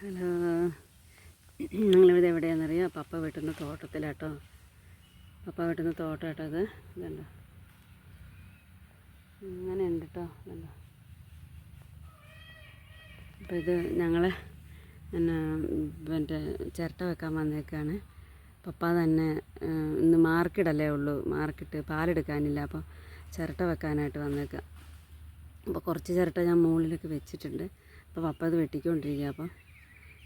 Hello, ഞങ്ങളിവിടെ എവിടെയാണെന്നറിയാം? പപ്പ വെട്ടുന്ന തോട്ടത്തിലാട്ടോ. പപ്പ വെട്ടുന്ന തോട്ടം കേട്ടോ. അത് ഇതുണ്ടോ, ഇങ്ങനെ ഉണ്ട് കേട്ടോ. ഇതുണ്ടോ. അപ്പോൾ ഇത് ഞങ്ങൾ മറ്റേ ചിരട്ട വെക്കാൻ വന്നേക്കാണ്. പപ്പ തന്നെ ഇന്ന് മാർക്കിടല്ലേ ഉള്ളൂ, മാർക്കിട്ട് പാലെടുക്കാനില്ല. അപ്പോൾ ചിരട്ട വെക്കാനായിട്ട് വന്നേക്കാം. അപ്പോൾ കുറച്ച് ചിരട്ട ഞാൻ മുകളിലൊക്കെ വെച്ചിട്ടുണ്ട്. അപ്പോൾ പപ്പ അത് വെട്ടിക്കൊണ്ടിരിക്കുക. അപ്പോൾ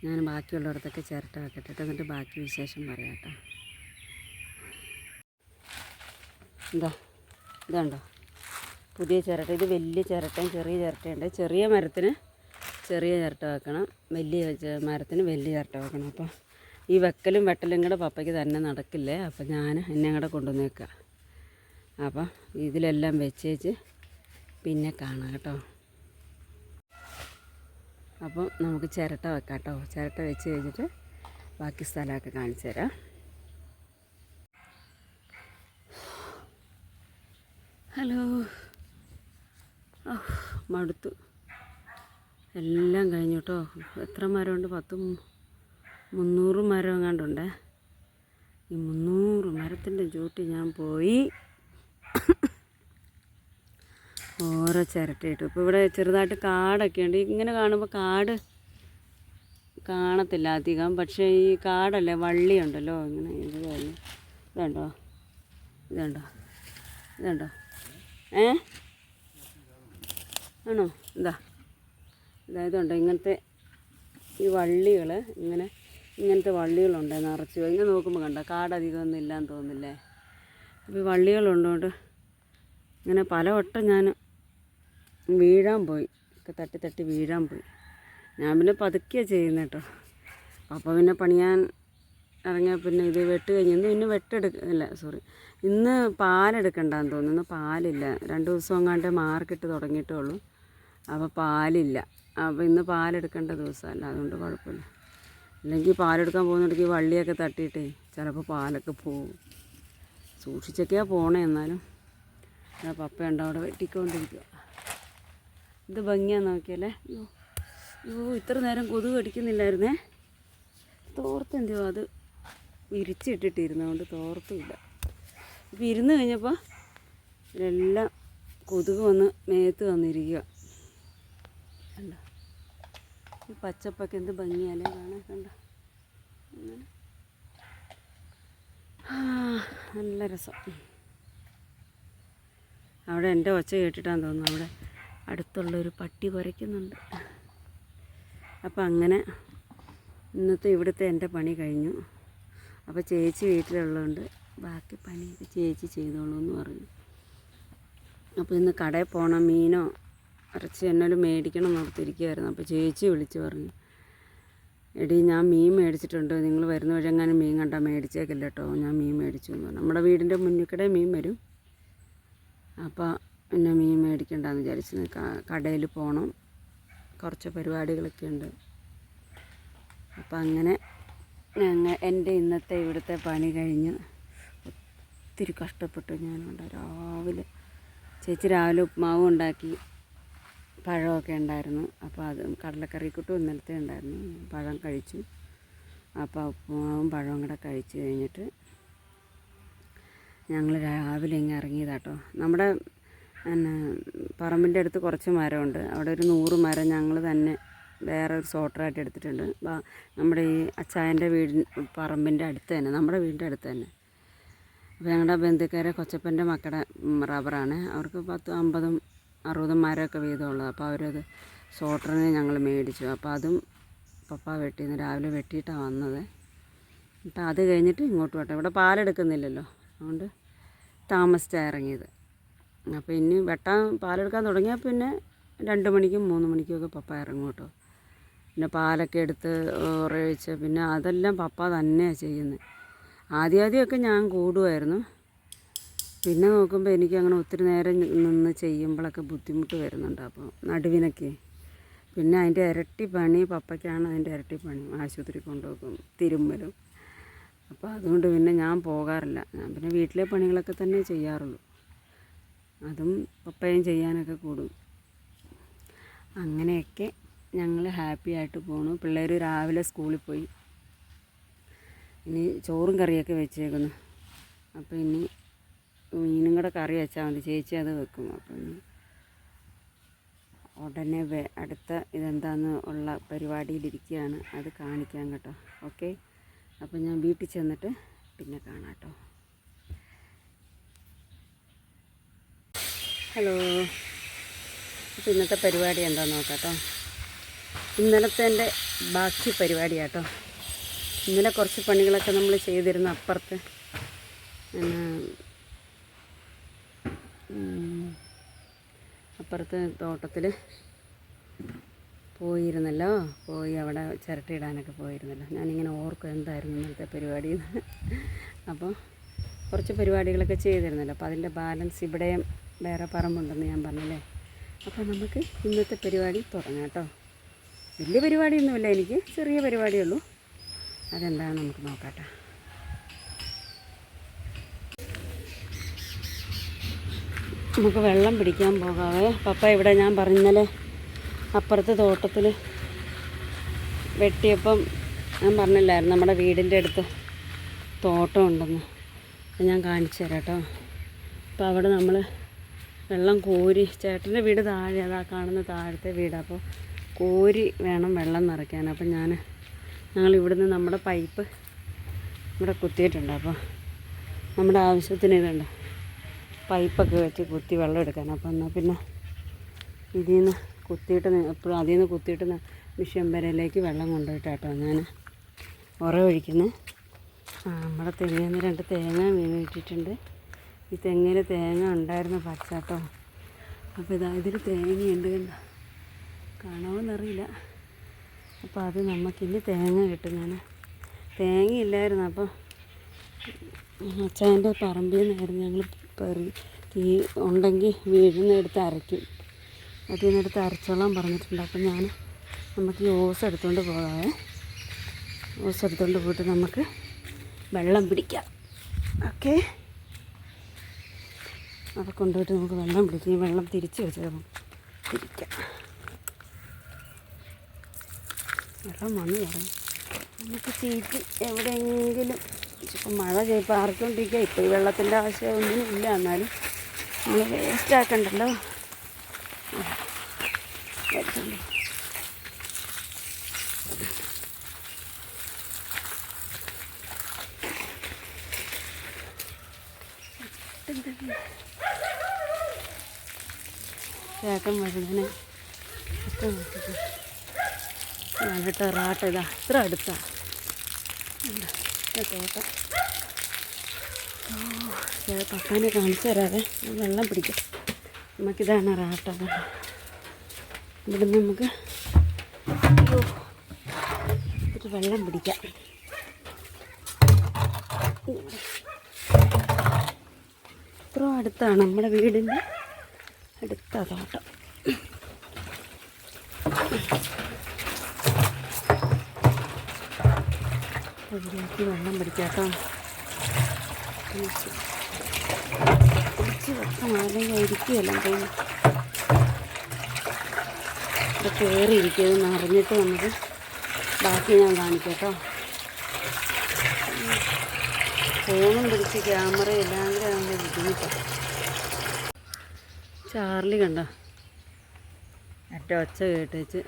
ഞാൻ ബാക്കിയുള്ളിടത്തൊക്കെ ചിരട്ട വെക്കട്ടെ, എന്നിട്ട് ബാക്കി വിശേഷം പറയാം കേട്ടോ. ഇതുണ്ടോ പുതിയ ചിരട്ട. ഇത് വലിയ ചിരട്ടയും ചെറിയ ചിരട്ടയുണ്ട്. ചെറിയ മരത്തിന് ചെറിയ ചിരട്ട വെക്കണം, വലിയ മരത്തിന് വലിയ ചിരട്ട വെക്കണം. അപ്പോൾ ഈ വെക്കലും വെട്ടലും കൂടെ പപ്പയ്ക്ക് തന്നെ നടക്കില്ലേ. അപ്പോൾ ഞാൻ എന്നെ കൂടെ കൊണ്ടുവന്ന് വെക്കുക. അപ്പം ഇതിലെല്ലാം വെച്ചേച്ച് പിന്നെ കാണാം കേട്ടോ. അപ്പം നമുക്ക് ചിരട്ട വെക്കാം കേട്ടോ. ചിരട്ട വെച്ച് കഴിഞ്ഞിട്ട് ബാക്കി സ്ഥലമൊക്കെ കാണിച്ചു തരാം. ഹലോ, മടുത്തു. എല്ലാം കഴിഞ്ഞു കേട്ടോ. എത്ര മരമുണ്ട്? 300 മരം എങ്ങാണ്ടുണ്ടേ. ഈ 300 മരത്തിൻ്റെ ചൂട്ടി ഞാൻ പോയി ഓരോ ചിരട്ടയിട്ടു. ഇപ്പോൾ ഇവിടെ ചെറുതായിട്ട് കാടൊക്കെ ഉണ്ട്. ഇങ്ങനെ കാണുമ്പോൾ കാട് കാണത്തില്ല അധികം, പക്ഷേ ഈ കാടല്ലേ, വള്ളിയുണ്ടല്ലോ ഇങ്ങനെ. ഇതുണ്ടോ, ഇതുണ്ടോ, ഇതുണ്ടോ, ആണോ? ഇതുണ്ടോ, ഇങ്ങനത്തെ ഈ വള്ളികൾ, ഇങ്ങനത്തെ വള്ളികളുണ്ട് നിറച്ച്. ഇങ്ങനെ നോക്കുമ്പോൾ കണ്ടോ, കാടധികമൊന്നും ഇല്ലാന്ന് തോന്നില്ലേ. അപ്പോൾ ഈ വള്ളികളുണ്ടോണ്ട് ഇങ്ങനെ പലവട്ടം ഞാൻ വീഴാൻ പോയി, ഒക്കെ തട്ടി തട്ടി വീഴാൻ പോയി. ഞാൻ പിന്നെ പതുക്കിയാണ് ചെയ്യുന്നത് കേട്ടോ. അപ്പോൾ പിന്നെ പണിയാൻ ഇറങ്ങിയാൽ പിന്നെ ഇത് വെട്ട് കഴിഞ്ഞ് ഇന്ന് ഇന്ന് പാലെടുക്കണ്ടെന്ന് തോന്നുന്നു. പാലില്ല, 2 ദിവസം എങ്ങാണ്ട് മാർക്കിട്ട് തുടങ്ങിയിട്ടേ ഉള്ളൂ. അപ്പോൾ പാലില്ല. അപ്പോൾ ഇന്ന് പാലെടുക്കേണ്ട ദിവസമല്ല, അതുകൊണ്ട് കുഴപ്പമില്ല. അല്ലെങ്കിൽ പാലെടുക്കാൻ പോകുന്നുണ്ടെങ്കിൽ വള്ളിയൊക്കെ തട്ടിയിട്ടേ ചിലപ്പോൾ പാലൊക്കെ പോവും. സൂക്ഷിച്ചൊക്കെയാണ് പോണേ. എന്നാലും പപ്പയുണ്ട് അവിടെ വെട്ടിക്കൊണ്ടിരിക്കുക. ഇത് ഭംഗിയാന്ന് നോക്കിയല്ലേ. അയ്യോ, ഇത്ര നേരം കൊതുക് കടിക്കുന്നില്ലായിരുന്നേ. തോർത്തെന്തിയോ അത് വിരിച്ചിട്ടിട്ടിരുന്നതുകൊണ്ട് തോർത്തുമില്ല. അപ്പോൾ ഇരുന്ന് കഴിഞ്ഞപ്പോൾ ഇതിലെല്ലാം കൊതുക് വന്ന് മേത്ത് വന്നിരിക്കുക. കണ്ടോ, ഈ പച്ചപ്പൊക്കെ എന്ത് ഭംഗിയല്ലേ കാണാൻ. കണ്ടോ, അങ്ങനെ നല്ല രസം. അവിടെ എൻ്റെ ഒച്ച കേട്ടിട്ടാന്ന് തോന്നുന്നു, അവിടെ അടുത്തുള്ളൊരു പട്ടി കുരയ്ക്കുന്നുണ്ട്. അപ്പം അങ്ങനെ ഇന്നത്തെ ഇവിടുത്തെ എൻ്റെ പണി കഴിഞ്ഞു. അപ്പോൾ ചേച്ചി വീട്ടിലുള്ളതുകൊണ്ട് ബാക്കി പണിയൊക്കെ ചേച്ചി ചെയ്തോളൂ എന്ന് പറഞ്ഞു. അപ്പോൾ ഇന്ന് കടയിൽ പോകണം, മീനോ ഇറച്ചി എന്നാലും മേടിക്കണം എന്ന് ഓർത്തിരിക്കുമായിരുന്നു. അപ്പോൾ ചേച്ചി വിളിച്ച് പറഞ്ഞു, എടി ഞാൻ മീൻ മേടിച്ചിട്ടുണ്ട്, നിങ്ങൾ വരുന്ന വഴി എങ്ങാനും മീൻ കണ്ടാൽ മേടിച്ചേക്കില്ല കേട്ടോ, ഞാൻ മീൻ മേടിച്ചു എന്ന് പറഞ്ഞു. നമ്മുടെ വീടിൻ്റെ മുന്നിൽ മീൻ വരും. അപ്പോൾ പിന്നെ മീൻ മേടിക്കണ്ടെന്ന് വിചാരിച്ചു. കടയിൽ പോകണം, കുറച്ച് പരിപാടികളൊക്കെ ഉണ്ട്. അപ്പം അങ്ങനെ എൻ്റെ ഇന്നത്തെ ഇവിടുത്തെ പണി കഴിഞ്ഞ് ഒത്തിരി കഷ്ടപ്പെട്ടു. ഞാനുണ്ട് രാവിലെ. ചേച്ചി രാവിലെ ഉപ്മാവും ഉണ്ടാക്കി, പഴമൊക്കെ ഉണ്ടായിരുന്നു. അപ്പോൾ അത് കടലക്കറിക്കൂട്ടും ഇന്നലത്തെ ഉണ്ടായിരുന്നു. പഴം കഴിച്ചു. അപ്പോൾ ഉപ്മാവും പഴവും കൂടെ കഴിച്ച് കഴിഞ്ഞിട്ട് ഞങ്ങൾ രാവിലെ ഇങ്ങനെ ഇറങ്ങിയതാട്ടോ. നമ്മുടെ പറമ്പിൻ്റെ അടുത്ത് കുറച്ച് മരമുണ്ട്. അവിടെ ഒരു 100 മരം ഞങ്ങൾ തന്നെ വേറെ ഒരു സോട്ടറായിട്ട് എടുത്തിട്ടുണ്ട്. നമ്മുടെ ഈ അച്ചായൻ്റെ പറമ്പിൻ്റെ അടുത്ത് തന്നെ, നമ്മുടെ വീടിൻ്റെ അടുത്ത് തന്നെ. അപ്പോൾ ഞങ്ങളുടെ ബന്ധുക്കാരെ കൊച്ചപ്പൻ്റെ മക്കളുടെ റബ്ബറാണ്. അവർക്ക് 10, 50, 60 മരമൊക്കെ വീതമുള്ളത്. അപ്പോൾ അവരത് സോട്ടറിന് ഞങ്ങൾ മേടിച്ചു. അപ്പോൾ അതും പപ്പ വെട്ടിന്ന് രാവിലെ വെട്ടിയിട്ടാണ് വന്നത്. എന്നിട്ട് അത് കഴിഞ്ഞിട്ട് ഇങ്ങോട്ട് വട്ടെ. ഇവിടെ പാലെടുക്കുന്നില്ലല്ലോ, അതുകൊണ്ട് താമസിച്ചാണ് ഇറങ്ങിയത്. അപ്പോൾ ഇനി പാലെടുക്കാൻ തുടങ്ങിയാൽ പിന്നെ 2 മണിക്കും 3 മണിക്കും ഒക്കെ പപ്പ ഇറങ്ങും കേട്ടോ. പിന്നെ പാലൊക്കെ എടുത്ത് ഉറയിച്ച് പിന്നെ അതെല്ലാം പപ്പ തന്നെയാണ് ചെയ്യുന്നത്. ആദ്യമൊക്കെ ഞാൻ കൂടുമായിരുന്നു. പിന്നെ നോക്കുമ്പോൾ എനിക്ക് അങ്ങനെ ഒത്തിരി നേരം നിന്ന് ചെയ്യുമ്പോഴൊക്കെ ബുദ്ധിമുട്ട് വരുന്നുണ്ട്. അപ്പോൾ നടുവിനൊക്കെ പിന്നെ അതിൻ്റെ ഇരട്ടി പണി പപ്പയ്ക്കാണ്. അതിൻ്റെ ഇരട്ടി പണി ആശുപത്രി കൊണ്ടുപോകും, തിരുമ്മലും. അപ്പോൾ അതുകൊണ്ട് പിന്നെ ഞാൻ പോകാറില്ല. ഞാൻ പിന്നെ വീട്ടിലെ പണികളൊക്കെ തന്നെ ചെയ്യാറുള്ളൂ. അതും പപ്പയും ചെയ്യാനൊക്കെ കൂടും. അങ്ങനെയൊക്കെ ഞങ്ങൾ ഹാപ്പി ആയിട്ട് പോണു. പിള്ളേർ രാവിലെ സ്കൂളിൽ പോയി. ഇനി ചോറും കറിയൊക്കെ വെച്ചേക്കുന്നു. അപ്പോൾ ഇനി മീനും കൂടെ കറി വെച്ചാൽ മതി. ചേച്ചി അത് വെക്കും. അപ്പം ഇനി ഉടനെ അടുത്ത ഇതെന്താന്ന് ഉള്ള പരിപാടിയിലിരിക്കുകയാണ്. അത് കാണിക്കാം കേട്ടോ. ഓക്കെ, അപ്പോൾ ഞാൻ വീട്ടിൽ ചെന്നിട്ട് പിന്നെ കാണാം കേട്ടോ. ഹലോ, അപ്പോൾ ഇന്നത്തെ പരിപാടി എന്താണെന്ന് നോക്കാം കേട്ടോ. ഇന്നലത്തെ എൻ്റെ ബാക്കി പരിപാടിയാട്ടോ. ഇന്നലെ കുറച്ച് പണികളൊക്കെ നമ്മൾ ചെയ്തിരുന്നു. അപ്പുറത്ത് തോട്ടത്തിൽ പോയിരുന്നല്ലോ. പോയി അവിടെ ചിരട്ടയിടാനൊക്കെ പോയിരുന്നല്ലോ. ഞാനിങ്ങനെ ഓർക്കും എന്തായിരുന്നു ഇന്നത്തെ പരിപാടി. അപ്പോൾ കുറച്ച് പരിപാടികളൊക്കെ ചെയ്തിരുന്നല്ലോ. അപ്പോൾ അതിൻ്റെ ബാലൻസ് ഇവിടെയും വേറെ പറമ്പുണ്ടെന്ന് ഞാൻ പറഞ്ഞില്ലേ. അപ്പോൾ നമുക്ക് ഇന്നത്തെ പരിപാടി തുടങ്ങാം കേട്ടോ. വലിയ പരിപാടിയൊന്നുമില്ല, എനിക്ക് ചെറിയ പരിപാടിയുള്ളൂ. അതെന്താണ് നമുക്ക് നോക്കാട്ടോ. നമുക്ക് വെള്ളം പിടിക്കാൻ പോകാവേ. പപ്പ ഇവിടെ ഞാൻ പറഞ്ഞാലേ അപ്പുറത്തെ തോട്ടത്തിൽ വെട്ടിയപ്പം ഞാൻ പറഞ്ഞില്ലായിരുന്നു നമ്മുടെ വീടിൻ്റെ അടുത്ത് തോട്ടം ഉണ്ടെന്ന്. അപ്പം ഞാൻ കാണിച്ചു തരാം കേട്ടോ. അപ്പോൾ അവിടെ നമ്മൾ വെള്ളം കോരി, ചേട്ടൻ്റെ വീട് താഴെ, അതാ കാണുന്ന താഴത്തെ വീട്. അപ്പോൾ കോരി വേണം വെള്ളം നിറയ്ക്കാൻ. അപ്പം ഞങ്ങൾ ഇവിടുന്ന് നമ്മുടെ പൈപ്പ് ഇവിടെ കുത്തിയിട്ടുണ്ട്. അപ്പോൾ നമ്മുടെ ആവശ്യത്തിന് ഇതുണ്ട്, പൈപ്പൊക്കെ വെച്ച് കുത്തി വെള്ളം എടുക്കാൻ. അപ്പോൾ എന്നാൽ പിന്നെ ഇതിൽ നിന്ന് കുത്തിയിട്ട് എപ്പോഴും അതിൽ നിന്ന് കുത്തിയിട്ട് മിഷ്യൻ വരയിലേക്ക് വെള്ളം കൊണ്ടുപോയിട്ടാട്ടോ ഞാൻ ഒഴിക്കുന്നത്. നമ്മുടെ തെങ്ങിൽ നിന്ന് 2 തേങ്ങ വീണിട്ടിട്ടുണ്ട്. ഈ തെങ്ങിൽ തേങ്ങ ഉണ്ടായിരുന്നു പച്ചാട്ടോ. അപ്പോൾ ഇതിൽ തേങ്ങയുണ്ട്, കണ്ടോ, കാണുമെന്നറിയില്ല. അപ്പോൾ അത് നമുക്കിനി തേങ്ങ കിട്ടും. ഞാൻ തേങ്ങയില്ലായിരുന്നു. അപ്പോൾ അച്ഛൻ്റെ പറമ്പിൽ നിന്നായിരുന്നു ഞങ്ങൾ തീ ഉണ്ടെങ്കിൽ വീഴുന്നെടുത്ത് അരയ്ക്കും. അതിൽ നിന്നെടുത്ത് അരച്ചോളാൻ പറഞ്ഞിട്ടുണ്ട്. അപ്പം നമുക്ക് ഈ ഓസ് എടുത്തുകൊണ്ട് പോകാവേ. ഓസ് എടുത്തുകൊണ്ട് പോയിട്ട് നമുക്ക് വെള്ളം പിടിക്കാം. ഓക്കെ, അത് കൊണ്ടുപോയിട്ട് നമുക്ക് വെള്ളം പിടിക്കാം. ഈ വെള്ളം തിരിച്ച് വെച്ചാൽ തിരിക്കാം. വെള്ളം വന്നു തുടങ്ങി. നമുക്ക് സീറ്റ് എവിടെയെങ്കിലും ഇപ്പം മഴ ചെയ്യപ്പോൾ ആർക്കൊണ്ടിരിക്കുക. ഇപ്പോൾ ഈ വെള്ളത്തിൻ്റെ ആവശ്യമൊന്നും ഇല്ല. എന്നാലും നമ്മൾ വേസ്റ്റ് ആക്കണ്ടല്ലോ. ചേട്ടൻ വഴുതനെ ഞാനിട്ട് റാട്ട ഇതാ ഇത്ര അടുത്താണ് തോട്ടം. പപ്പാനെ കാണിച്ചു തരാതെ വെള്ളം പിടിക്കാം. നമുക്കിതാണ് റാട്ട. ഇവിടുന്ന് നമുക്ക് ഒരു വെള്ളം പിടിക്കാം. ഇത്ര അടുത്താണ് നമ്മുടെ വീടിൻ്റെ അടുത്ത തോട്ടം. അതിലേക്ക് വെള്ളം പിടിക്കാട്ടോ. കുറച്ച് വെള്ളം അല്ലെങ്കിൽ ഇരിക്കുകയെല്ലാം തോന്നും. ഇവിടെ കയറിയിരിക്കുന്നത് നിറഞ്ഞിട്ട് നമുക്ക് ബാക്കി ഞാൻ കാണിക്കാട്ടോ. ഫോണും പിടിച്ച് ക്യാമറ എല്ലാം കൂടെ ആകുമ്പോൾ ബുദ്ധിമുട്ടാണ്. ചാർലി കണ്ടോ, ഒച്ച കേട്ടേച്ച്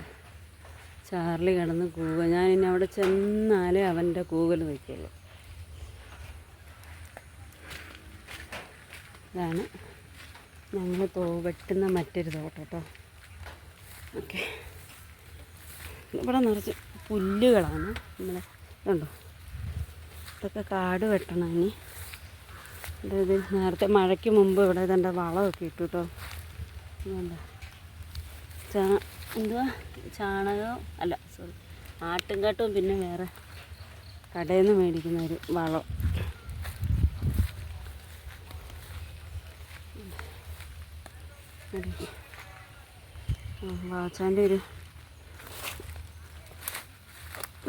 ചാർലി കിടന്ന് കൂവുക. ഞാനിനി അവിടെ ചെന്നാലേ അവൻ്റെ കൂവൽ വയ്ക്കുള്ളൂ. ഇതാണ് ഞങ്ങൾ വെട്ടുന്ന മറ്റൊരു തോട്ടം കേട്ടോ. ഓക്കെ, ഇവിടെ നിറച്ച് പുല്ലുകളാണ്. നമ്മളെ കണ്ടോ, ഇതൊക്കെ കാട് വെട്ടണം. ഇനി ഇത് നേരത്തെ മഴയ്ക്ക് മുമ്പ് ഇവിടെ ഇതെൻ്റെ വളമൊക്കെ ഇട്ടു കേട്ടോ. ഇതുണ്ട് എന്തുവാ, ചാണകവും അല്ല സോറി ആട്ടുംകാട്ടവും പിന്നെ വേറെ കടയിൽ നിന്ന് മേടിക്കുന്ന ഒരു വളം. വാച്ചാൻ്റെ ഒരു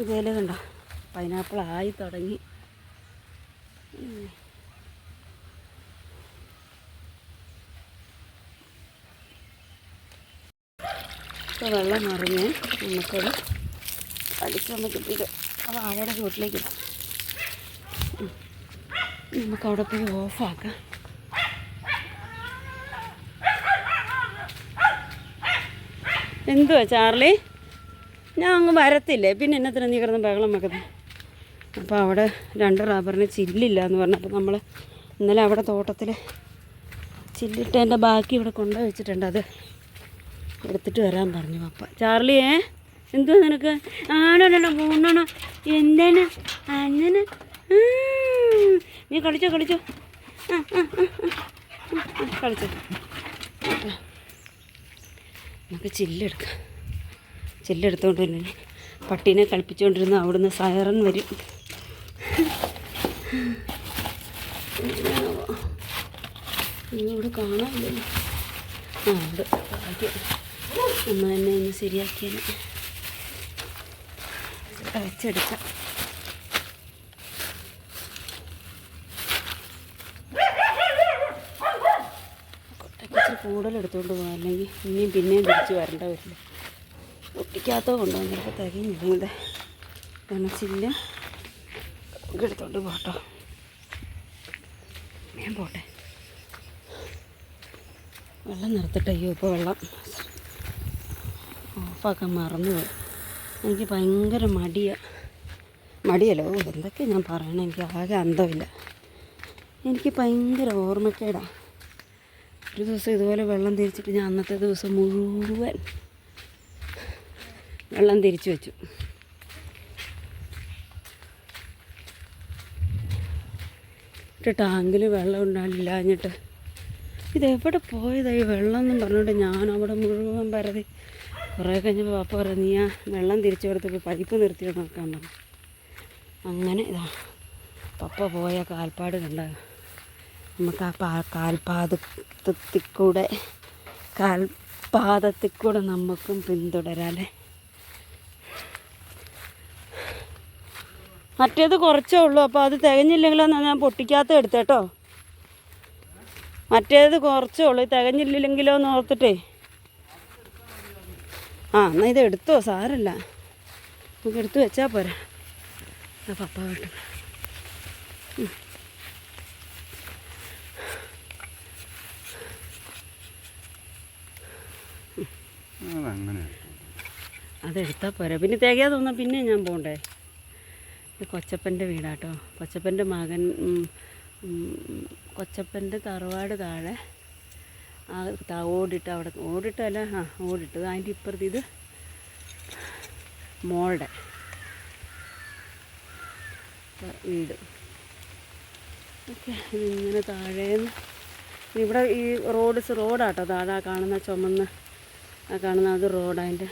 ഇതേല് കണ്ടോ, പൈനാപ്പിൾ ആയി തുടങ്ങി. ഇപ്പോൾ വെള്ളം നിറഞ്ഞ് നമുക്കത് അടിച്ചൊന്ന് കിട്ടിയിട്ട് ആ വാഴയുടെ ചുവട്ടിലേക്ക് ഇടാം. നമുക്കവിടെ പോയി ഓഫാക്കാം. എന്തുവാ ചാർലി, ഞാൻ അങ്ങ് വരത്തില്ലേ, പിന്നെ എന്നത്തിന് നീ കിടന്ന് ബഹളം വെക്കുന്നത്? അപ്പോൾ അവിടെ 2 റബ്ബറിന് ചില്ലില്ല എന്ന് പറഞ്ഞപ്പോൾ നമ്മൾ ഇന്നലെ അവിടെ തോട്ടത്തിൽ ചില്ലിട്ടതിൻ്റെ ബാക്കി ഇവിടെ കൊണ്ടുപോയി വെച്ചിട്ടുണ്ട്. അത് എടുത്തിട്ട് വരാൻ പറഞ്ഞു പപ്പ. ചാർലിയേ, എന്തുവാ നിനക്ക്? ആണോ പോണോ? എന്താണ് അങ്ങനെ? നീ കളിച്ചോ കളിച്ചോ കളിച്ചോ. നമുക്ക് ചില്ലെടുക്കാം. ചില്ലെടുത്തോണ്ട് തന്നെ പട്ടീനെ കളിപ്പിച്ചുകൊണ്ടിരുന്ന അവിടുന്ന് സൈറൻ വരും. ഇവിടെ കാണാനില്ലല്ലോ. ഉണ്ട് ഭാഗ്യം. അമ്മ എന്നെ ഒന്ന് ശരിയാക്കിയാൽ വെച്ചെടുക്കാം. കുറച്ച് കൂടുതലെടുത്തോണ്ട് പോകാം, അല്ലെങ്കിൽ ഇനിയും പിന്നെയും തിരിച്ച് വരേണ്ട വരില്ല. ഒട്ടിക്കാത്ത കൊണ്ടുപോകാൻ ചിലപ്പോൾ തികഞ്ഞില്ല. കണച്ചില്ല, എടുത്തോണ്ട് പോട്ടോ. ഞാൻ പോട്ടെ, വെള്ളം നിർത്തിട്ട്. അയ്യോ, ഇപ്പോൾ വെള്ളം ഓഫാക്കാൻ മറന്നുപോയി. എനിക്ക് ഭയങ്കര മടിയല്ലോ. എന്തൊക്കെ ഞാൻ പറയണം, എനിക്ക് ആകെ അന്തമില്ല. എനിക്ക് ഭയങ്കര ഓർമ്മക്കേടാണ്. ഒരു ദിവസം ഇതുപോലെ വെള്ളം തിരിച്ചിട്ട് ഞാൻ അന്നത്തെ ദിവസം മുഴുവൻ വെള്ളം തിരിച്ചു വെച്ചു. ടാങ്കിൽ വെള്ളം ഉണ്ടാകില്ലാഞ്ഞിട്ട് ഇതെവിടെ പോയതായി വെള്ളം എന്നും പറഞ്ഞുകൊണ്ട് ഞാൻ അവിടെ മുഴുവൻ പരതി. കുറേ കഴിഞ്ഞപ്പോൾ പാപ്പ പറയാം, നീ ആ വെള്ളം തിരിച്ചു കൊടുത്തപ്പോൾ പൈപ്പ് നിർത്തി നോക്കാൻ പറഞ്ഞു. അങ്ങനെ ഇതാ പപ്പ പോയ കാൽപ്പാട് കണ്ട നമുക്ക് ആ കാൽപാദത്തിൽ കൂടെ നമുക്കും പിന്തുടരാല്ലേ. മറ്റേത് കുറച്ചേ ഉള്ളൂ, അപ്പോൾ അത് തികഞ്ഞില്ലെങ്കിലോ ഞാൻ പൊട്ടിക്കാത്ത എടുത്തേട്ടോ. മറ്റേത് കുറച്ചേ ഉള്ളൂ, തികഞ്ഞില്ലെങ്കിലോ എന്ന് ഓർത്തിട്ടേ. എന്നാൽ ഇത് എടുത്തോ, സാരമില്ല, നമുക്ക് എടുത്ത് വെച്ചാൽ പോരാ. പപ്പ വിട്ടു. അതെടുത്താൽ പോരാ, പിന്നെ തികയാതെ തോന്നാം, പിന്നെ ഞാൻ പോകണ്ടേ. ഇത് കൊച്ചപ്പൻ്റെ വീടാട്ടോ. കൊച്ചപ്പൻ്റെ മകൻ, കൊച്ചപ്പൻ്റെ തറവാട് താഴെ ഓടിട്ട് അവിടെ ഓടിട്ടല്ല ഓടിട്ട് അതിൻ്റെ ഇപ്പുറത്ത് ഇത് മോളുടെ വീട്. ഓക്കെ, ഇതിങ്ങനെ താഴേന്ന് ഇവിടെ ഈ റോഡാട്ടോ. താഴെ കാണുന്ന ചുമന്ന് കാണുന്ന അത് റോഡ്. അതിൻ്റെ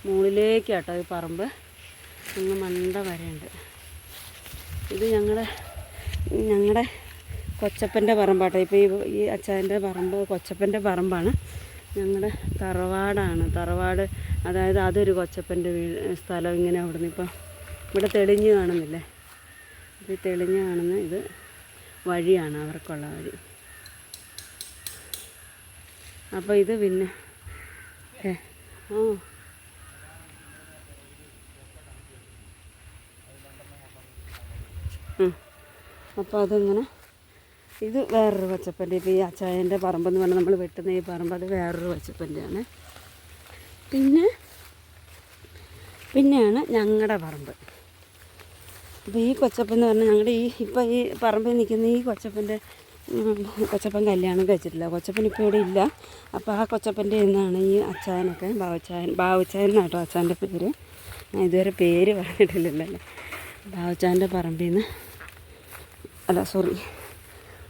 മുകളിലേക്കാട്ടോ ഈ പറമ്പ്. അങ്ങ് മണ്ട വരെയുണ്ട്. ഇത് ഞങ്ങളുടെ കൊച്ചപ്പൻ്റെ പറമ്പാട്ടോ. ഇപ്പോൾ ഈ അച്ചായൻ്റെ പറമ്പ് കൊച്ചപ്പൻ്റെ പറമ്പാണ്. ഞങ്ങളുടെ തറവാട്. അതായത് അതൊരു കൊച്ചപ്പൻ്റെ സ്ഥലം. ഇങ്ങനെ അവിടെ നിന്ന് ഇപ്പം ഇവിടെ തെളിഞ്ഞ് കാണുന്നില്ലേ, ഇത് തെളിഞ്ഞ് കാണുന്ന ഇത് വഴിയാണ്, അവർക്കുള്ള വഴി. അപ്പോൾ ഇത് പിന്നെ അപ്പോൾ അതിങ്ങനെ ഇത് വേറൊരു കൊച്ചപ്പൻ്റെ. ഇപ്പോൾ ഈ അച്ചായൻ്റെ പറമ്പെന്ന് പറഞ്ഞാൽ നമ്മൾ വെട്ടുന്ന ഈ പറമ്പ്, അത് വേറൊരു കൊച്ചപ്പൻ്റെയാണ്. പിന്നെയാണ് ഞങ്ങളുടെ പറമ്പ്. അപ്പോൾ ഈ കൊച്ചപ്പൻ പറഞ്ഞാൽ ഞങ്ങളുടെ ഇപ്പോൾ ഈ പറമ്പിൽ നിൽക്കുന്ന ഈ കൊച്ചപ്പൻ കല്യാണം കഴിച്ചിട്ടില്ല. കൊച്ചപ്പൻ ഇപ്പോൾ ഇവിടെ ഇല്ല. അപ്പോൾ ആ കൊച്ചപ്പൻ്റെ നിന്നാണ് ഈ അച്ചായനൊക്കെ, ബാവുച്ചായൻ എന്നാട്ടോ അച്ചായൻ്റെ പേര്. ഞാൻ ഇതുവരെ പേര് പറഞ്ഞിട്ടില്ലല്ലോ. ബാവുച്ചായൻ്റെ പറമ്പിൽ നിന്ന്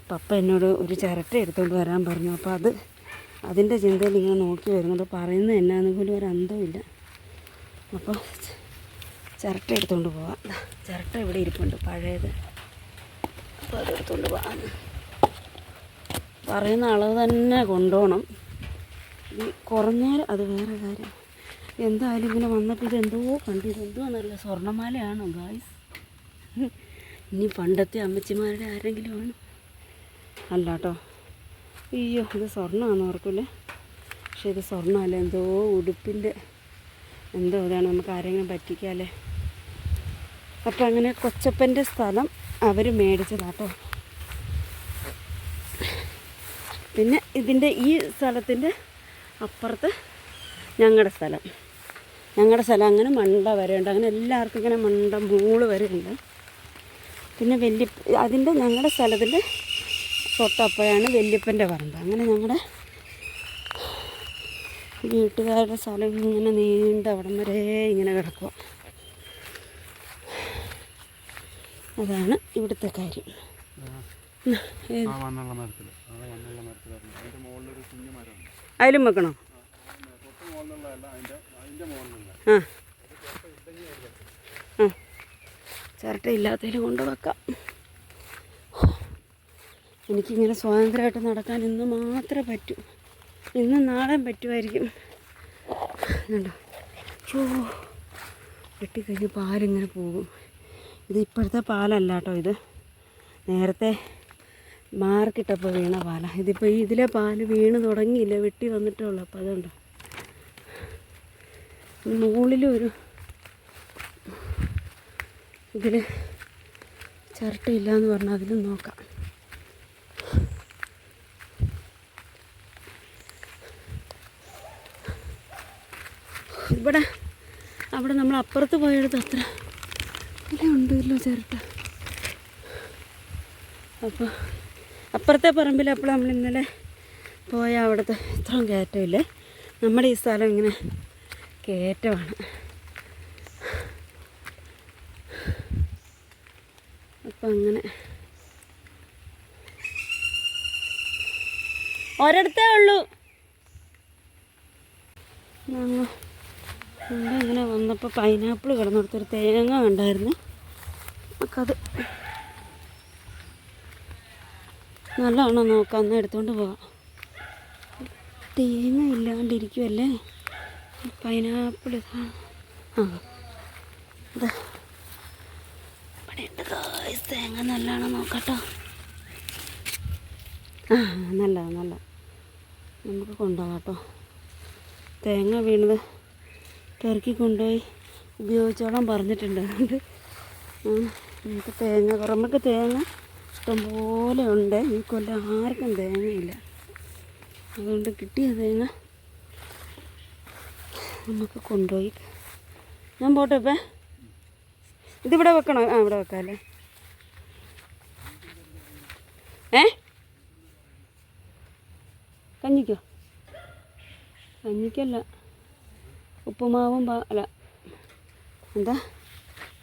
പപ്പ എന്നോട് ഒരു ചിരട്ട എടുത്തുകൊണ്ട് വരാൻ പറഞ്ഞു. അപ്പോൾ അതിൻ്റെ ചിന്തയിൽ ഇങ്ങനെ നോക്കി വരുന്നുണ്ട്. പറയുന്നത് എന്നാന്ന് പോലും ഒരു അന്തമില്ല. അപ്പോൾ ചിരട്ട എടുത്തുകൊണ്ട് പോവാം. ചിരട്ട ഇവിടെ ഇരിപ്പുണ്ട് പഴയത്. അപ്പോൾ അതെടുത്തുകൊണ്ട് പോകാം. പറയുന്ന അളവ് തന്നെ കൊണ്ടുപോകണം. ഈ കുറഞ്ഞാൽ അത് വേറെ കാര്യം. എന്തായാലും ഇങ്ങനെ വന്നപ്പോൾ ഇതെന്തോ ഇതെന്തോ നല്ല സ്വർണ്ണമാലയാണോ ഗായ്സ്? ഇനി പണ്ടത്തെ അമ്മച്ചിമാരുടെ ആരെങ്കിലും ആണ്? അല്ല കേട്ടോ. അയ്യോ, ഇത് സ്വർണ്ണമാണെന്ന് ഓർക്കില്ലേ. പക്ഷേ ഇത് സ്വർണ്ണമല്ല, എന്തോ ഉടുപ്പിൻ്റെ എന്തോ ഇതാണ്, നമുക്ക് ആരെങ്കിലും പറ്റിക്കാല്ലേ. അപ്പം അങ്ങനെ കൊച്ചപ്പൻ്റെ സ്ഥലം അവർ മേടിച്ചതാട്ടോ. പിന്നെ ഇതിൻ്റെ ഈ സ്ഥലത്തിൻ്റെ അപ്പുറത്ത് ഞങ്ങളുടെ സ്ഥലം അങ്ങനെ മണ്ട വരെയുണ്ട്. അങ്ങനെ എല്ലാവർക്കും ഇങ്ങനെ മണ്ട മൂള് വരെയുണ്ട്. പിന്നെ അതിൻ്റെ ഞങ്ങളുടെ സ്ഥലത്തിൻ്റെ തൊട്ടപ്പോഴാണ് വല്യപ്പൻ്റെ പറമ്പ്. അങ്ങനെ ഞങ്ങളുടെ വീട്ടുകാരുടെ സ്ഥലം ഇങ്ങനെ നീണ്ട അവിടം വരെ ഇങ്ങനെ കിടക്കുക. അതാണ് ഇവിടുത്തെ കാര്യം. അതിലും വെക്കണോ? ആ ആ ചിരട്ടയില്ലാത്തതിൽ കൊണ്ട് വെക്കാം. എനിക്കിങ്ങനെ സ്വാതന്ത്ര്യമായിട്ട് നടക്കാൻ ഇന്ന് മാത്രമേ പറ്റൂ. ഇന്ന് നാളെ പറ്റുമായിരിക്കും. കണ്ടോ, വെട്ടിക്കഴിഞ്ഞ് പാലിങ്ങനെ പോകും. ഇത് ഇപ്പോഴത്തെ പാലല്ല കേട്ടോ, ഇത് നേരത്തെ മാർക്കിട്ടപ്പോൾ വീണ പാലാണ്. ഇതിപ്പോൾ ഇതിലെ പാല് വീണ് തുടങ്ങിയില്ല, വെട്ടി വന്നിട്ടേ ഉള്ളൂ. അപ്പോൾ അതുകൊണ്ട് മുകളിലൊരു ഇതിൽ ചിരട്ടയില്ലയെന്ന് പറഞ്ഞാൽ അതിലും നോക്കാം. അവിടെ നമ്മൾ അപ്പുറത്ത് പോയെടുത്ത് അത്ര ഇല്ല ഉണ്ടല്ലോ ചിരട്ട. അപ്പോൾ അപ്പുറത്തെ പറമ്പിൽ അപ്പോൾ നമ്മൾ ഇന്നലെ പോയ അവിടുത്തെ ഇത്രയും കയറ്റമില്ലേ, നമ്മുടെ ഈ സ്ഥലം ഇങ്ങനെ കയറ്റമാണ്. അപ്പം അങ്ങനെ ഒരിടത്തേ ഉള്ളൂ. ഞങ്ങൾ ഇങ്ങനെ വന്നപ്പോൾ പൈനാപ്പിൾ കിടന്നിടത്തൊരു തേങ്ങ കണ്ടായിരുന്നു. നമുക്കത് നല്ലതാണോ നോക്കാം, എന്നാൽ എടുത്തുകൊണ്ട് പോവാം. തേങ്ങ ഇല്ലാണ്ടിരിക്കുമല്ലേ പൈനാപ്പിൾ. ഇതാ ഇതാ ഇവിടെ ഉണ്ട് തേങ്ങ. നല്ലതാണോ നോക്കട്ടോ. നല്ലതാണ്, നമുക്ക് കൊണ്ടുപോകാം കേട്ടോ. തേങ്ങ വീണത് പെറുക്കി കൊണ്ടുപോയി ഉപയോഗിച്ചോളാൻ പറഞ്ഞിട്ടുണ്ട്. അതുകൊണ്ട് നമുക്ക് തേങ്ങ ഇഷ്ടംപോലെ ഉണ്ട്. ഈ കൊല്ലം ആർക്കും തേങ്ങയില്ല. അതുകൊണ്ട് കിട്ടിയ തേങ്ങ നമുക്ക് കൊണ്ടുപോയി. ഞാൻ പോട്ടെ ഇപ്പം. ഇതിവിടെ വെക്കണോ? ആ ഇവിടെ വെക്കാമല്ലേ. കഞ്ഞിക്കല്ല, ഉപ്പുമാവും അല്ല എന്താ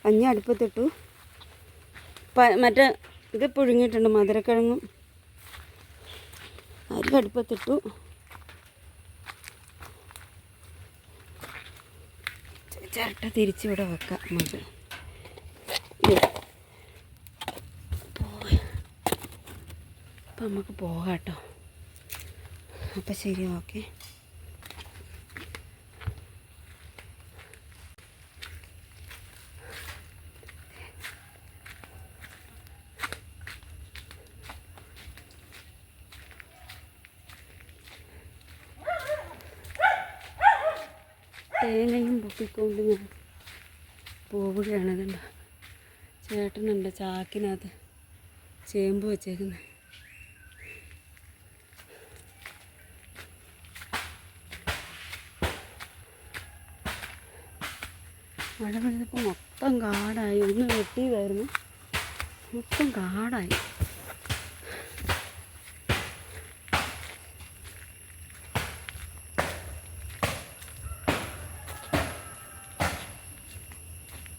കഞ്ഞി അടുപ്പത്തിട്ടു. മറ്റേ ഇത് പുഴുങ്ങിയിട്ടുണ്ട്, മധുരക്കിഴങ്ങും അരി അടുപ്പത്തിട്ടു. ചിരട്ട തിരിച്ചിവിടെ വെക്കാം നമുക്ക്. അപ്പം നമുക്ക് പോകാം കേട്ടോ. അപ്പം ശരി, ഓക്കെ. തേങ്ങയും പൊക്കിക്കൊണ്ട് ഞാൻ പോവുകയാണ്. അതുണ്ട് ചേട്ടനുണ്ട് ചാക്കിനകത്ത് ചേമ്പ് വെച്ചേക്കുന്നത്. മഴ പെയ്തപ്പോൾ മൊത്തം കാടായി. ഒന്ന് വെട്ടിയതായിരുന്നു, മൊത്തം കാടായി.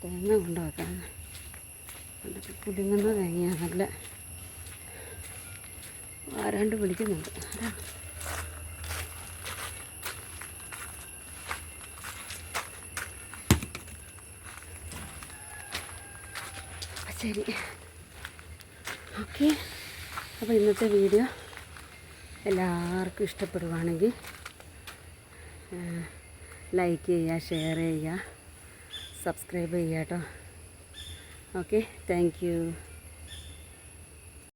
തേങ്ങ കൊണ്ടുവെക്കാൻ പുടുങ്ങുന്ന തേങ്ങയാണ്. നല്ല ആരാണ്ട് വിളിക്കുന്നുണ്ട്. ശരി, ഓക്കെ. അപ്പോൾ ഇന്നത്തെ വീഡിയോ എല്ലാവർക്കും ഇഷ്ടപ്പെടുവാണെങ്കിൽ ലൈക്ക് ചെയ്യുക, ഷെയർ ചെയ്യുക, സബ്സ്ക്രൈബ് ചെയ്യുക കേട്ടോ. Okay, thank you.